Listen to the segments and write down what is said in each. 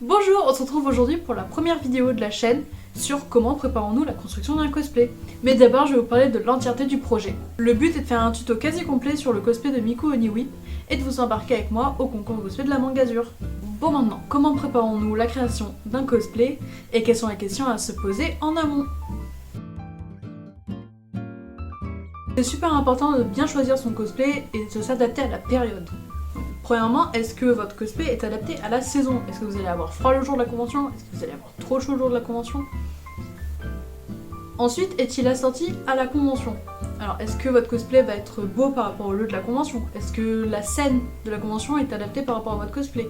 Bonjour, on se retrouve aujourd'hui pour la première vidéo de la chaîne sur comment préparons-nous la construction d'un cosplay. Mais d'abord, je vais vous parler de l'entièreté du projet. Le but est de faire un tuto quasi complet sur le cosplay de Miku Oniwi et de vous embarquer avec moi au concours de cosplay de la Mangazure. Bon maintenant, comment préparons-nous la création d'un cosplay et quelles sont les questions à se poser en amont? C'est super important de bien choisir son cosplay et de s'adapter à la période. Premièrement, est-ce que votre cosplay est adapté à la saison? Est-ce que vous allez avoir froid le jour de la convention? Est-ce que vous allez avoir trop chaud le jour de la convention? Ensuite, est-il assorti à la convention? Alors, est-ce que votre cosplay va être beau par rapport au lieu de la convention? Est-ce que la scène de la convention est adaptée par rapport à votre cosplay?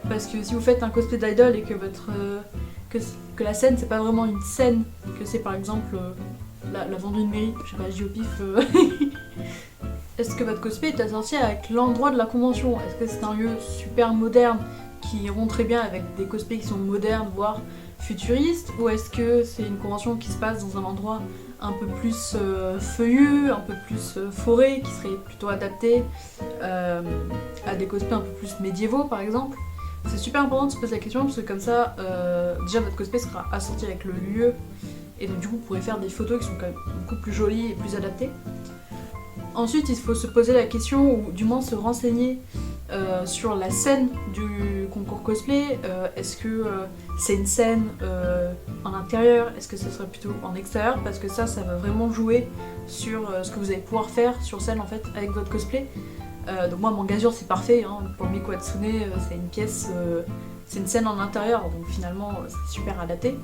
Parce que si vous faites un cosplay d'idol et que que la scène c'est pas vraiment une scène, que c'est par exemple la vendue de mairie, je sais pas, je dis au pif. Est-ce que votre cosplay est associé avec l'endroit de la convention? Est-ce que c'est un lieu super moderne qui iront très bien avec des cosplays qui sont modernes, voire futuristes? Ou est-ce que c'est une convention qui se passe dans un endroit un peu plus feuillu, un peu plus forêt, qui serait plutôt adapté à des cosplays un peu plus médiévaux par exemple? C'est super important de se poser la question parce que comme ça, déjà votre cosplay sera assorti avec le lieu et donc du coup vous pourrez faire des photos qui sont quand même beaucoup plus jolies et plus adaptées. Ensuite, il faut se poser la question, ou du moins se renseigner sur la scène du concours cosplay. Est-ce que c'est une scène en intérieur? Est-ce que ce serait plutôt en extérieur? Parce que ça va vraiment jouer sur ce que vous allez pouvoir faire sur scène en fait avec votre cosplay. Donc moi, Mangazure c'est parfait, hein. Pour Miku Hatsune, c'est une pièce, c'est une scène en intérieur, donc finalement c'est super adapté.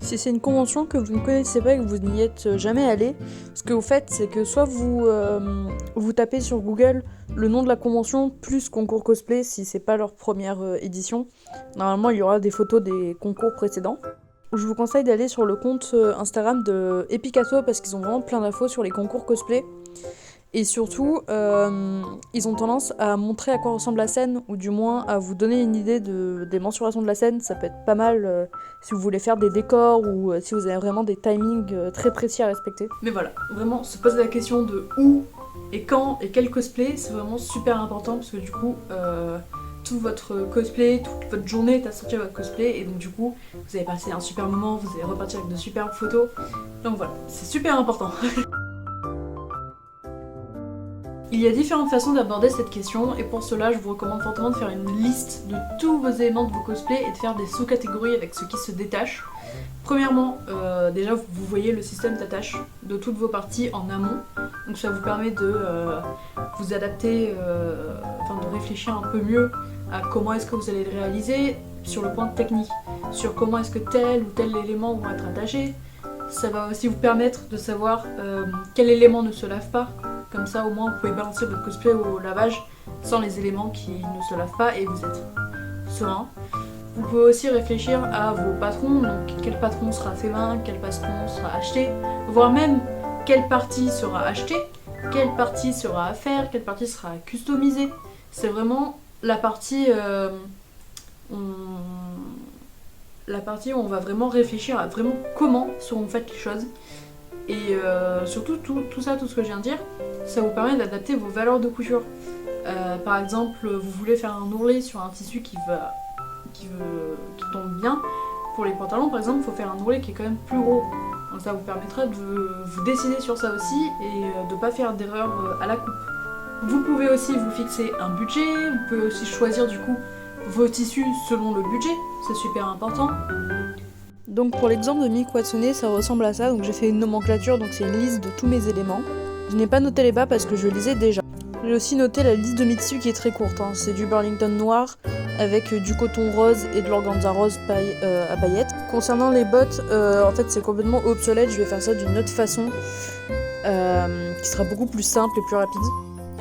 Si c'est une convention que vous ne connaissez pas et que vous n'y êtes jamais allé, ce que vous faites, c'est que soit vous tapez sur Google le nom de la convention plus concours cosplay si c'est pas leur première édition. Normalement, il y aura des photos des concours précédents. Je vous conseille d'aller sur le compte Instagram de Epicasso parce qu'ils ont vraiment plein d'infos sur les concours cosplay. Et surtout, ils ont tendance à montrer à quoi ressemble la scène, ou du moins à vous donner une idée des mensurations de la scène. Ça peut être pas mal si vous voulez faire des décors ou si vous avez vraiment des timings très précis à respecter. Mais voilà, vraiment se poser la question de où et quand et quel cosplay, c'est vraiment super important parce que du coup, tout votre cosplay, toute votre journée est associée à votre cosplay et donc du coup, vous allez passer un super moment, vous allez repartir avec de superbes photos. Donc voilà, c'est super important. Il y a différentes façons d'aborder cette question et pour cela je vous recommande fortement de faire une liste de tous vos éléments de vos cosplays et de faire des sous-catégories avec ce qui se détache. Premièrement, déjà vous voyez le système d'attache de toutes vos parties en amont, donc ça vous permet de vous adapter, de réfléchir un peu mieux à comment est-ce que vous allez le réaliser sur le point technique, sur comment est-ce que tel ou tel élément vont être attachés. Ça va aussi vous permettre de savoir quel élément ne se lave pas. Comme ça, au moins, vous pouvez balancer votre cosplay au lavage sans les éléments qui ne se lavent pas et vous êtes serein. Vous pouvez aussi réfléchir à vos patrons, donc quel patron sera fait main, quel patron sera acheté, voire même quelle partie sera achetée, quelle partie sera à faire, quelle partie sera customisée. C'est vraiment la partie où on va vraiment réfléchir à vraiment comment seront faites les choses. Et surtout, tout ça, tout ce que je viens de dire, ça vous permet d'adapter vos valeurs de couture. Par exemple, vous voulez faire un ourlet sur un tissu qui tombe bien. Pour les pantalons, par exemple, il faut faire un ourlet qui est quand même plus gros. Donc ça vous permettra de vous décider sur ça aussi et de ne pas faire d'erreur à la coupe. Vous pouvez aussi vous fixer un budget, vous pouvez aussi choisir du coup vos tissus selon le budget, c'est super important. Donc pour l'exemple de Miku Hatsune, ça ressemble à ça, donc j'ai fait une nomenclature, donc c'est une liste de tous mes éléments. Je n'ai pas noté les bas parce que je les ai déjà. J'ai aussi noté la liste de mes tissus qui est très courte, hein. C'est du Burlington noir avec du coton rose et de l'organza rose à paillettes. Concernant les bottes, en fait c'est complètement obsolète, je vais faire ça d'une autre façon qui sera beaucoup plus simple et plus rapide.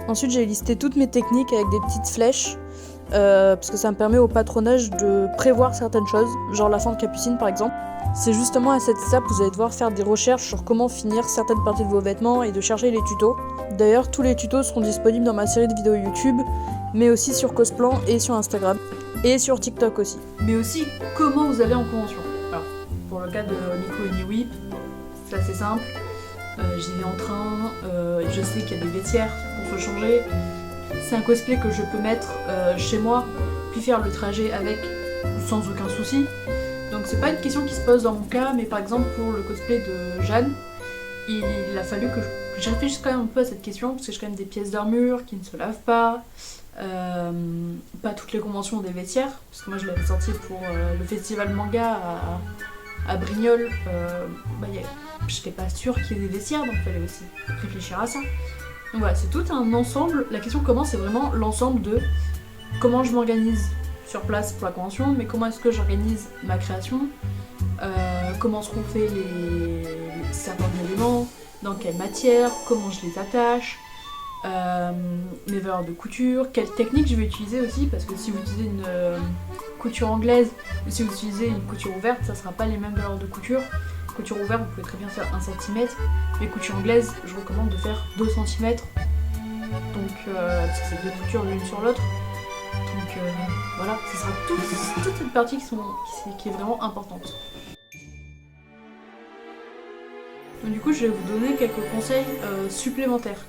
Ensuite j'ai listé toutes mes techniques avec des petites flèches. Parce que ça me permet au patronage de prévoir certaines choses, genre la fente capucine par exemple. C'est justement à cette étape que vous allez devoir faire des recherches sur comment finir certaines parties de vos vêtements et de chercher les tutos. D'ailleurs, tous les tutos seront disponibles dans ma série de vidéos YouTube, mais aussi sur Cosplan et sur Instagram, et sur TikTok aussi. Mais aussi, comment vous allez en convention. Alors, pour le cas de Miku Oniwi, c'est assez simple. J'y vais en train, je sais qu'il y a des vestiaires pour se changer. C'est un cosplay que je peux mettre chez moi, puis faire le trajet avec sans aucun souci. Donc c'est pas une question qui se pose dans mon cas, mais par exemple pour le cosplay de Jeanne, il a fallu que je réfléchisse quand même un peu à cette question, parce que j'ai quand même des pièces d'armure qui ne se lavent pas, pas toutes les conventions des vestiaires, parce que moi je l'avais sorti pour le festival manga à Brignoles, j'étais pas sûre qu'il y ait des vestiaires, donc il fallait aussi réfléchir à ça. Donc voilà, c'est tout un ensemble. La question comment, c'est vraiment l'ensemble de comment je m'organise sur place pour la convention, mais comment est-ce que j'organise ma création, comment est-ce qu'on fait certains éléments, dans quelle matière, comment je les attache, mes valeurs de couture, quelle technique je vais utiliser aussi, parce que si vous utilisez une couture anglaise ou si vous utilisez une couture ouverte, ça sera pas les mêmes valeurs de couture. Couture ouverte, vous pouvez très bien faire 1 cm, mais couture anglaise, je recommande de faire 2 cm, donc parce que c'est 2 coutures l'une sur l'autre. Donc voilà, ce sera toute cette partie qui est vraiment importante. Donc du coup, je vais vous donner quelques conseils supplémentaires.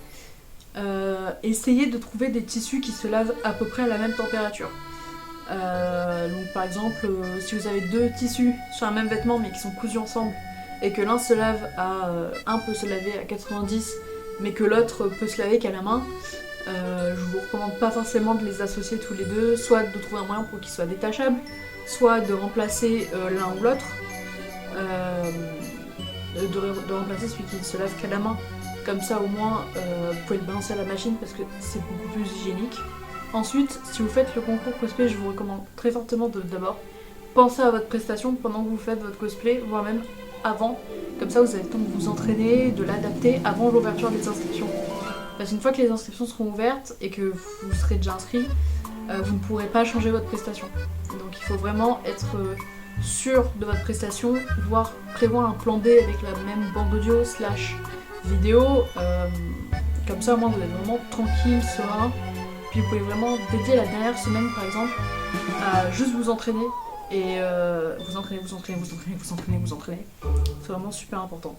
Essayez de trouver des tissus qui se lavent à peu près à la même température. Donc par exemple, si vous avez 2 tissus sur un même vêtement mais qui sont cousus ensemble et que l'un se lave un peut se laver à 90 mais que l'autre peut se laver qu'à la main, je vous recommande pas forcément de les associer tous les deux, soit de trouver un moyen pour qu'ils soient détachables, soit de remplacer l'un ou l'autre, de remplacer celui qui ne se lave qu'à la main. Comme ça au moins vous pouvez le balancer à la machine parce que c'est beaucoup plus hygiénique. Ensuite, si vous faites le concours cosplay, je vous recommande très fortement de d'abord penser à votre prestation pendant que vous faites votre cosplay, voire même avant. Comme ça vous avez le temps de vous entraîner, de l'adapter avant l'ouverture des inscriptions. Parce qu'une fois que les inscriptions seront ouvertes et que vous serez déjà inscrit, vous ne pourrez pas changer votre prestation. Donc il faut vraiment être sûr de votre prestation, voire prévoir un plan B avec la même bande audio / vidéo. Comme ça au moins vous êtes vraiment tranquille, serein. Puis vous pouvez vraiment dédier la dernière semaine par exemple à juste vous entraîner et vous entraîner. C'est vraiment super important.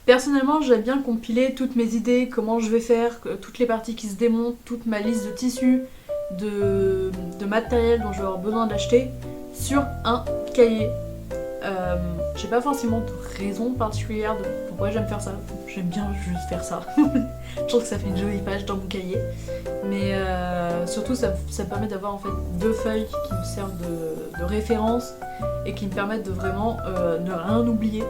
Personnellement, j'aime bien compiler toutes mes idées, comment je vais faire, toutes les parties qui se démontent, toute ma liste de tissus, de matériel dont je vais avoir besoin d'acheter sur un cahier. J'ai pas forcément de raison particulière de pourquoi j'aime faire ça. J'aime bien juste faire ça. Je trouve que ça fait une jolie page dans mon cahier. Mais surtout, ça me permet d'avoir en fait 2 feuilles qui me servent de référence et qui me permettent de vraiment ne rien oublier.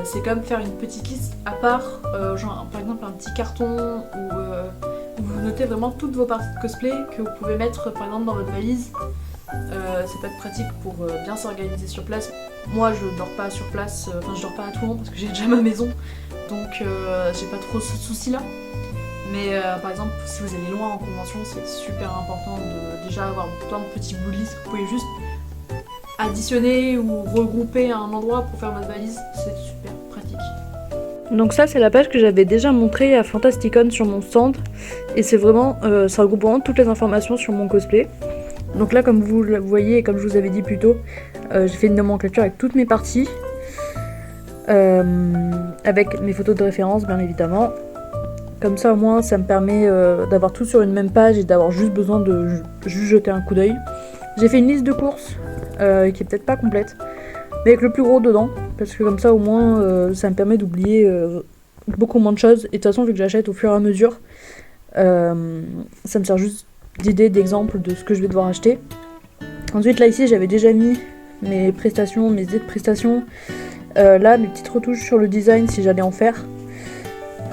C'est comme faire une petite liste à part, genre par exemple un petit carton où vous notez vraiment toutes vos parties de cosplay que vous pouvez mettre par exemple dans votre valise. Ça peut être pratique pour bien s'organiser sur place. Moi je dors pas sur place, je dors pas à Toulon parce que j'ai déjà ma maison, donc j'ai pas trop ce souci là. Mais par exemple si vous allez loin en convention, c'est super important de déjà avoir plein de petits bouts de liste que vous pouvez juste additionner ou regrouper à un endroit pour faire votre valise, c'est super pratique. Donc ça c'est la page que j'avais déjà montrée à Fantasticon sur mon stand et c'est vraiment, ça regroupe vraiment toutes les informations sur mon cosplay. Donc là comme vous le voyez et comme je vous avais dit plus tôt, j'ai fait une nomenclature avec toutes mes parties, avec mes photos de référence bien évidemment. Comme ça au moins ça me permet d'avoir tout sur une même page et d'avoir juste besoin de juste jeter un coup d'œil. J'ai fait une liste de courses qui est peut-être pas complète, mais avec le plus gros dedans, parce que comme ça au moins ça me permet d'oublier beaucoup moins de choses. Et de toute façon vu que j'achète au fur et à mesure, ça me sert juste d'idée, d'exemple de ce que je vais devoir acheter. Ensuite là ici j'avais déjà mis mes prestations, mes idées de prestations, là mes petites retouches sur le design si j'allais en faire.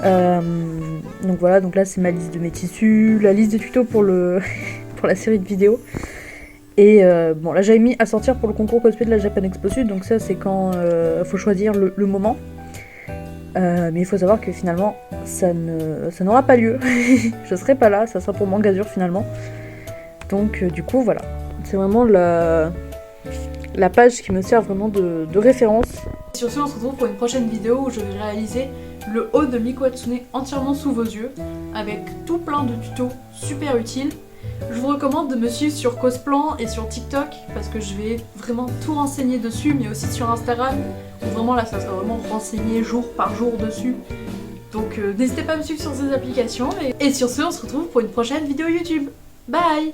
Donc voilà, donc là c'est ma liste de mes tissus, la liste des tutos pour pour la série de vidéos. Et bon là j'avais mis à sortir pour le concours cosplay de la Japan Expo Sud, donc ça c'est quand faut choisir le moment. Mais il faut savoir que finalement ça n'aura pas lieu, je serai pas là, ça sera pour Mangazur finalement. Donc du coup voilà, c'est vraiment la page qui me sert vraiment de référence. Sur ce on se retrouve pour une prochaine vidéo où je vais réaliser le haut de Miku Hatsune entièrement sous vos yeux, avec tout plein de tutos super utiles. Je vous recommande de me suivre sur Cosplan et sur TikTok parce que je vais vraiment tout renseigner dessus, mais aussi sur Instagram où vraiment là ça sera vraiment renseigné jour par jour dessus. Donc n'hésitez pas à me suivre sur ces applications et sur ce on se retrouve pour une prochaine vidéo YouTube. Bye!